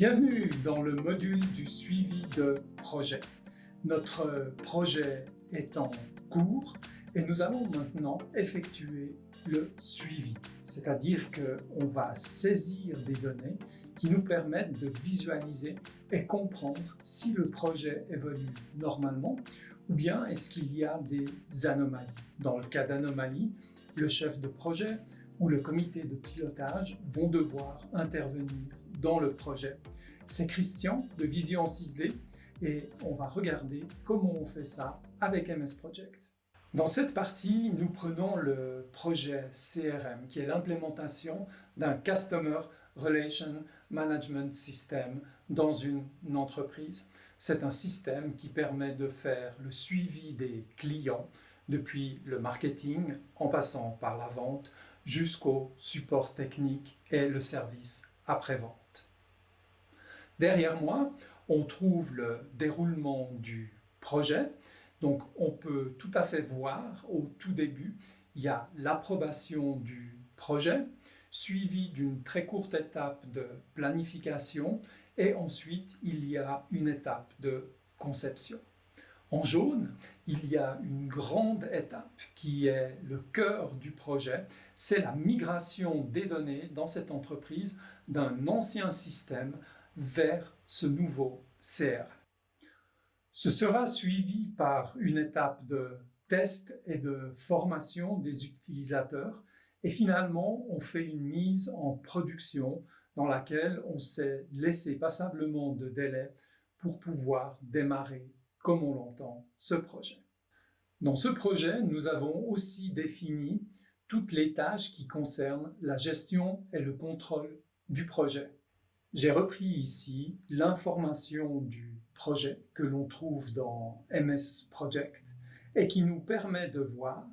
Bienvenue dans le module du suivi de projet. Notre projet est en cours et nous allons maintenant effectuer le suivi. C'est-à-dire qu'on va saisir des données qui nous permettent de visualiser et comprendre si le projet évolue normalement ou bien est-ce qu'il y a des anomalies. Dans le cas d'anomalies, le chef de projet ou le comité de pilotage vont devoir intervenir dans le projet. C'est Christian de Vision 6D et on va regarder comment on fait ça avec MS Project. Dans cette partie, nous prenons le projet CRM qui est l'implémentation d'un Customer Relation Management System dans une entreprise. C'est un système qui permet de faire le suivi des clients depuis le marketing en passant par la vente jusqu'au support technique et le service après-vente. Derrière moi, on trouve le déroulement du projet. Donc, on peut tout à fait voir au tout début, il y a l'approbation du projet, suivi d'une très courte étape de planification et ensuite, il y a une étape de conception. En jaune, il y a une grande étape qui est le cœur du projet, c'est la migration des données dans cette entreprise d'un ancien système vers ce nouveau CRM. Ce sera suivi par une étape de test et de formation des utilisateurs et finalement on fait une mise en production dans laquelle on s'est laissé passablement de délai pour pouvoir démarrer comme on l'entend ce projet. Dans ce projet, nous avons aussi défini toutes les tâches qui concernent la gestion et le contrôle du projet. J'ai repris ici l'information du projet que l'on trouve dans MS Project et qui nous permet de voir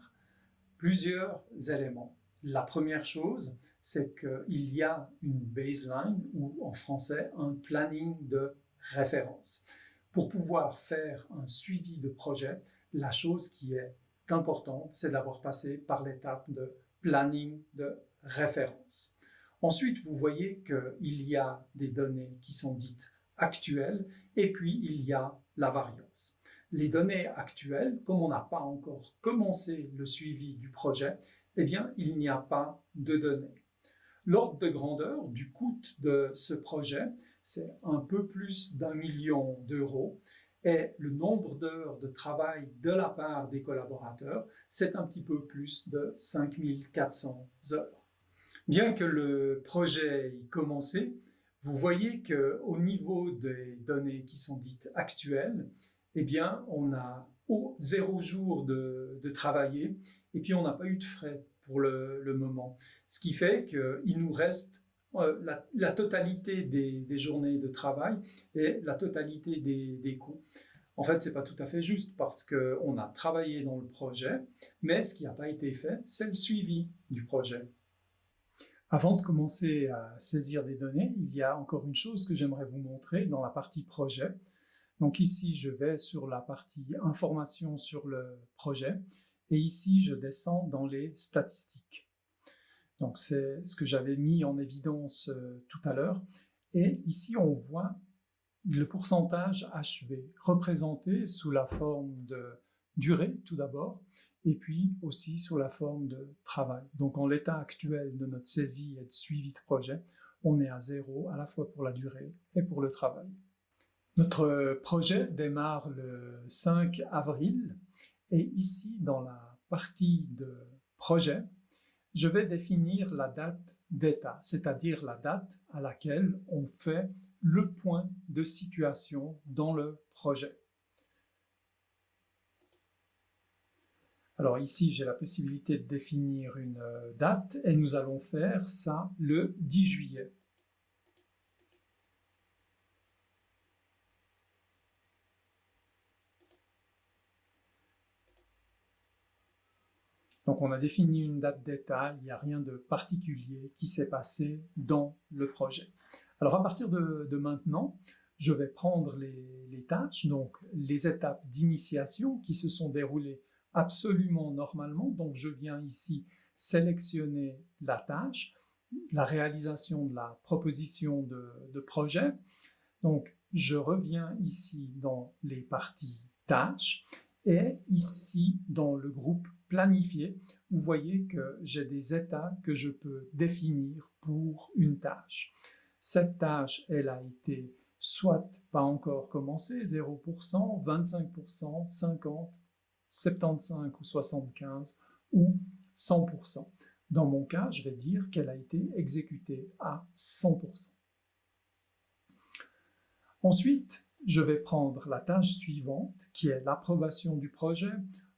plusieurs éléments. La première chose, c'est qu'il y a une baseline ou en français un planning de référence. Pour pouvoir faire un suivi de projet, la chose qui est importante, c'est d'avoir passé par l'étape de planning de référence. Ensuite, vous voyez qu'il y a des données qui sont dites actuelles et puis il y a la variance. Les données actuelles, comme on n'a pas encore commencé le suivi du projet, eh bien, il n'y a pas de données. L'ordre de grandeur du coût de ce projet, c'est un peu plus d'1 million d'euros et le nombre d'heures de travail de la part des collaborateurs, c'est un petit peu plus de 5400 heures. Bien que le projet ait commencé, vous voyez qu'au niveau des données qui sont dites actuelles, eh bien, on a 0 jour de travailler et puis on n'a pas eu de frais pour le moment. Ce qui fait qu'il nous reste la totalité des journées de travail et la totalité des coûts. En fait, c'est pas tout à fait juste parce qu'on a travaillé dans le projet, mais ce qui n'a pas été fait, c'est le suivi du projet. Avant de commencer à saisir des données, il y a encore une chose que j'aimerais vous montrer dans la partie projet. Donc ici, je vais sur la partie information sur le projet et ici, je descends dans les statistiques. Donc c'est ce que j'avais mis en évidence tout à l'heure. Et ici, on voit le pourcentage achevé représenté sous la forme de durée tout d'abord et puis aussi sous la forme de travail. Donc en l'état actuel de notre saisie et de suivi de projet, on est à 0 à la fois pour la durée et pour le travail. Notre projet démarre le 5 avril et ici dans la partie de projet, je vais définir la date d'état, c'est-à-dire la date à laquelle on fait le point de situation dans le projet. Alors ici, j'ai la possibilité de définir une date et nous allons faire ça le 10 juillet. Donc on a défini une date d'état, il n'y a rien de particulier qui s'est passé dans le projet. Alors à partir de maintenant, je vais prendre les tâches, donc les étapes d'initiation qui se sont déroulées absolument normalement. Donc je viens ici sélectionner la tâche la réalisation de la proposition de projet. Donc, je reviens ici dans les parties tâches et ici dans le groupe planifié, vous voyez que j'ai des états que je peux définir pour une tâche. Cette tâche, elle a été soit pas encore commencée, 0%, 25%, 50%, 75 ou 75 ou 100%. Dans mon cas, je vais dire qu'elle a été exécutée à 100%. Ensuite, je vais prendre la tâche suivante, qui est l'approbation du projet.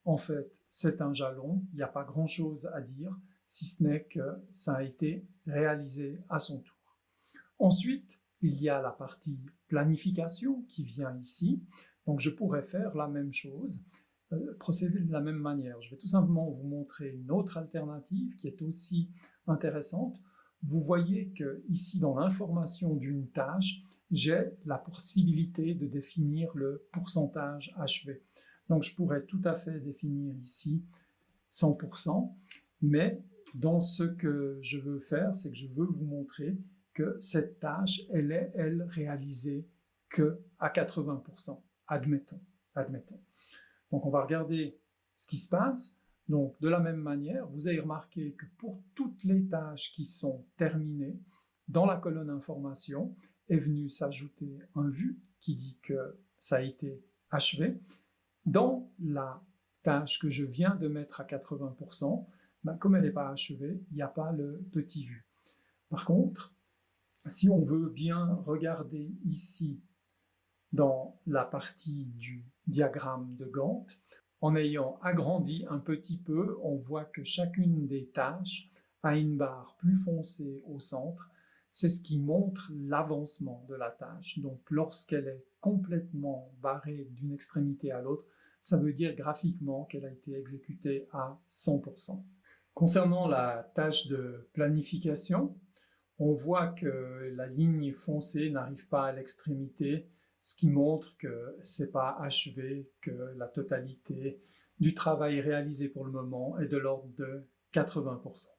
En fait, c'est un jalon, il n'y a pas grand-chose à dire, si ce n'est que ça a été réalisé à son tour. Ensuite, il y a la partie planification qui vient ici. Donc, je pourrais faire la même chose, procéder de la même manière. Je vais tout simplement vous montrer une autre alternative qui est aussi intéressante. Vous voyez que ici, dans l'information d'une tâche, j'ai la possibilité de définir le pourcentage achevé. Donc, je pourrais tout à fait définir ici 100%, mais dans ce que je veux faire, c'est que je veux vous montrer que cette tâche, elle est, elle, réalisée qu'à 80%, admettons. Donc, on va regarder ce qui se passe. Donc, de la même manière, vous avez remarqué que pour toutes les tâches qui sont terminées, dans la colonne information, est venu s'ajouter un vu qui dit que ça a été achevé. Dans la tâche que je viens de mettre à 80%, comme elle n'est pas achevée, il n'y a pas le petit vu. Par contre, si on veut bien regarder ici dans la partie du diagramme de Gantt, en ayant agrandi un petit peu, on voit que chacune des tâches a une barre plus foncée au centre. C'est ce qui montre l'avancement de la tâche. Donc, lorsqu'elle est complètement barrée d'une extrémité à l'autre, ça veut dire graphiquement qu'elle a été exécutée à 100%. Concernant la tâche de planification, on voit que la ligne foncée n'arrive pas à l'extrémité, ce qui montre que ce n'est pas achevé, que la totalité du travail réalisé pour le moment est de l'ordre de 80%.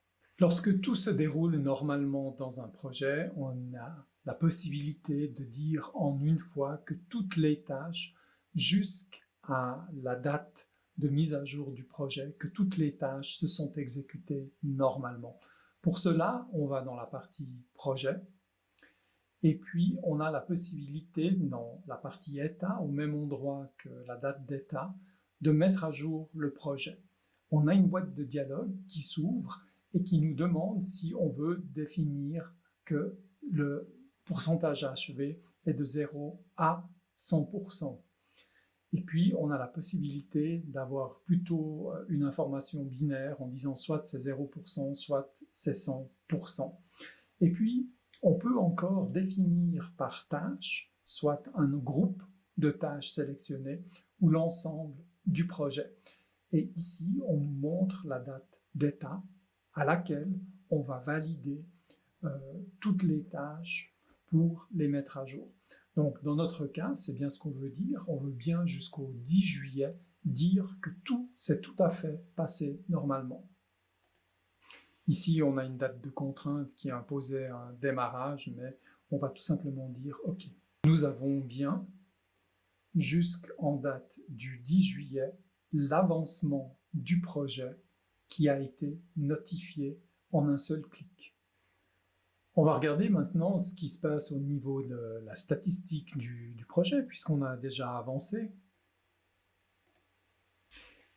Lorsque tout se déroule normalement dans un projet, on a la possibilité de dire en une fois que toutes les tâches, jusqu'à la date de mise à jour du projet, que toutes les tâches se sont exécutées normalement. Pour cela, on va dans la partie projet, et puis on a la possibilité dans la partie état, au même endroit que la date d'état, de mettre à jour le projet. On a une boîte de dialogue qui s'ouvre et qui nous demande si on veut définir que le pourcentage achevé est de 0 à 100%. Et puis, on a la possibilité d'avoir plutôt une information binaire en disant soit c'est 0%, soit c'est 100%. Et puis, on peut encore définir par tâche, soit un groupe de tâches sélectionnées ou l'ensemble du projet. Et ici, on nous montre la date d'état à laquelle on va valider toutes les tâches pour les mettre à jour. Donc, dans notre cas, c'est bien ce qu'on veut dire. On veut bien jusqu'au 10 juillet dire que tout s'est tout à fait passé normalement. Ici, on a une date de contrainte qui imposait un démarrage, mais on va tout simplement dire « OK ». Nous avons bien, jusqu'en date du 10 juillet, l'avancement du projet qui a été notifié en un seul clic. On va regarder maintenant ce qui se passe au niveau de la statistique du projet, puisqu'on a déjà avancé.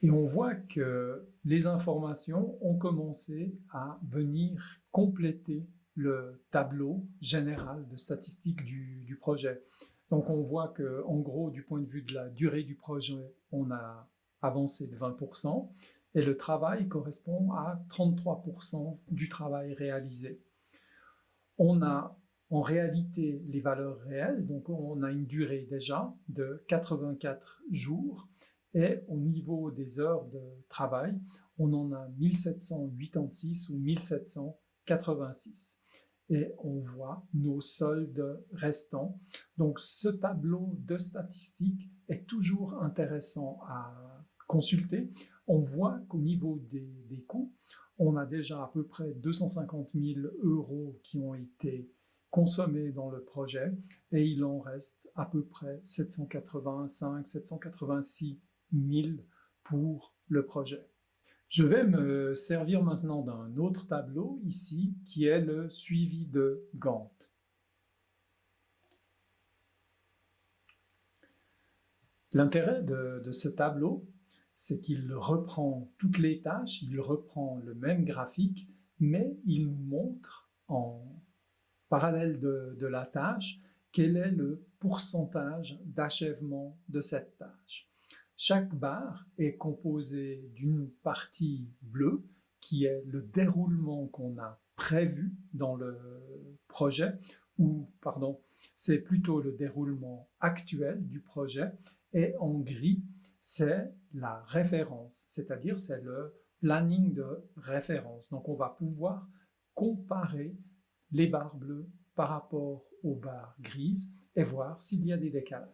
Et on voit que les informations ont commencé à venir compléter le tableau général de statistiques du projet. Donc on voit qu'en gros, du point de vue de la durée du projet, on a avancé de 20%, et le travail correspond à 33% du travail réalisé. On a en réalité les valeurs réelles, donc on a une durée déjà de 84 jours, et au niveau des heures de travail, on en a 1786 ou 1786. Et on voit nos soldes restants. Donc ce tableau de statistiques est toujours intéressant à consulter. On voit qu'au niveau des coûts, On a déjà à peu près 250 000 € qui ont été consommés dans le projet et il en reste à peu près 786 000 pour le projet. Je vais me servir maintenant d'un autre tableau ici qui est le suivi de Gantt. L'intérêt de ce tableau, c'est qu'il reprend toutes les tâches, il reprend le même graphique, mais il nous montre en parallèle de la tâche quel est le pourcentage d'achèvement de cette tâche. Chaque barre est composée d'une partie bleue qui est le déroulement qu'on a prévu dans le projet, ou pardon, c'est plutôt le déroulement actuel du projet, et en gris, c'est la référence, c'est-à-dire c'est le planning de référence. Donc on va pouvoir comparer les barres bleues par rapport aux barres grises et voir s'il y a des décalages.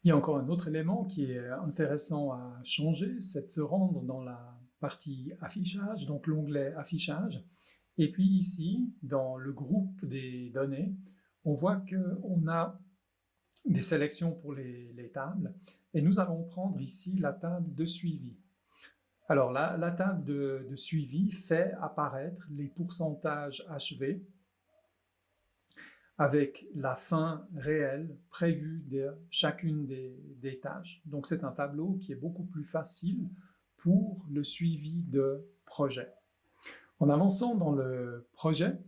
Il y a encore un autre élément qui est intéressant à changer, c'est de se rendre dans la partie affichage, donc l'onglet affichage. Et puis ici, dans le groupe des données, on voit qu'on a des sélections pour les tables et nous allons prendre ici la table de suivi. Alors la table de suivi fait apparaître les pourcentages achevés avec la fin réelle prévue de chacune des tâches. Donc c'est un tableau qui est beaucoup plus facile pour le suivi de projet. En avançant dans le projet,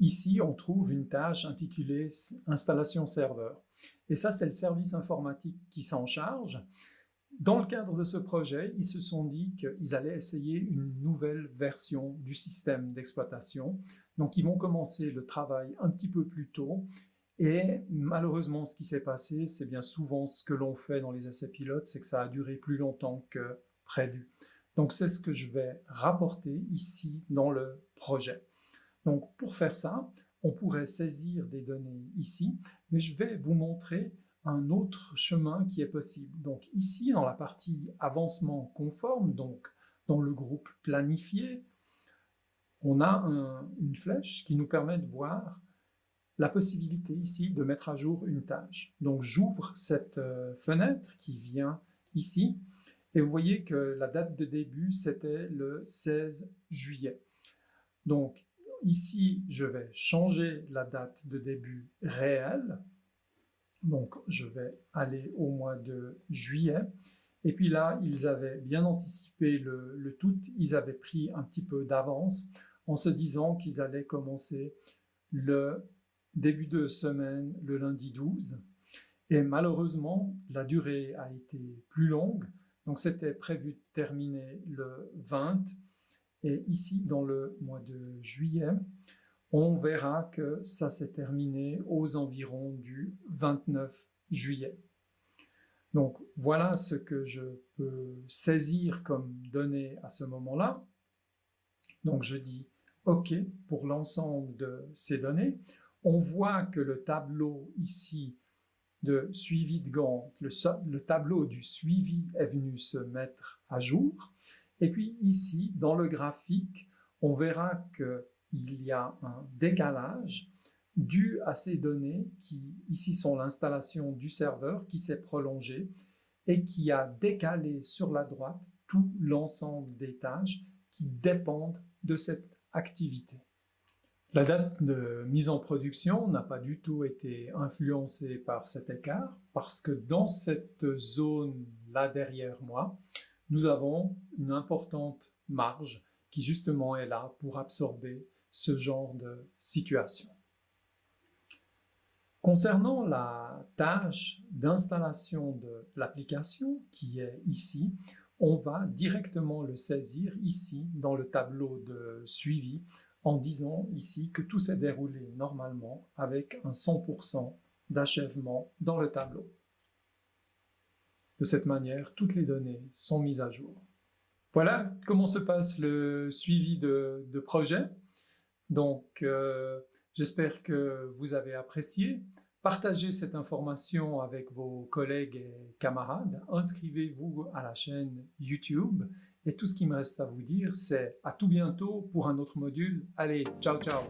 ici on trouve une tâche intitulée Installation serveur. Et ça c'est le service informatique qui s'en charge. Dans le cadre de ce projet, ils se sont dit qu'ils allaient essayer une nouvelle version du système d'exploitation. Donc, ils vont commencer le travail un petit peu plus tôt. Et malheureusement, ce qui s'est passé, c'est bien souvent ce que l'on fait dans les essais pilotes, c'est que ça a duré plus longtemps que prévu. Donc, c'est ce que je vais rapporter ici dans le projet. Donc, pour faire ça, on pourrait saisir des données ici, mais je vais vous montrer un autre chemin qui est possible. Donc ici, dans la partie avancement conforme, donc dans le groupe planifié, on a une flèche qui nous permet de voir la possibilité ici de mettre à jour une tâche. Donc j'ouvre cette fenêtre qui vient ici, et vous voyez que la date de début, c'était le 16 juillet. Donc ici, je vais changer la date de début réelle. Donc, je vais aller au mois de juillet. Et puis là, ils avaient bien anticipé le tout. Ils avaient pris un petit peu d'avance en se disant qu'ils allaient commencer le début de semaine, le lundi 12. Et malheureusement, la durée a été plus longue. Donc, c'était prévu de terminer le 20. Et ici, dans le mois de juillet, on verra que ça s'est terminé aux environs du 29 juillet. Donc voilà ce que je peux saisir comme données à ce moment-là. Donc je dis OK pour l'ensemble de ces données. On voit que le tableau ici de suivi de Gantt, le tableau du suivi est venu se mettre à jour. Et puis ici, dans le graphique, on verra qu'il y a un décalage dû à ces données qui, ici, sont l'installation du serveur qui s'est prolongée et qui a décalé sur la droite tout l'ensemble des tâches qui dépendent de cette activité. La date de mise en production n'a pas du tout été influencée par cet écart parce que dans cette zone-là derrière moi, nous avons une importante marge qui justement est là pour absorber ce genre de situation. Concernant la tâche d'installation de l'application qui est ici, on va directement le saisir ici dans le tableau de suivi en disant ici que tout s'est déroulé normalement avec un 100% d'achèvement dans le tableau. De cette manière, toutes les données sont mises à jour. Voilà comment se passe le suivi de projet. Donc, j'espère que vous avez apprécié. Partagez cette information avec vos collègues et camarades. Inscrivez-vous à la chaîne YouTube Et tout ce qui me reste à vous dire, c'est à tout bientôt pour un autre module. Allez, ciao ciao!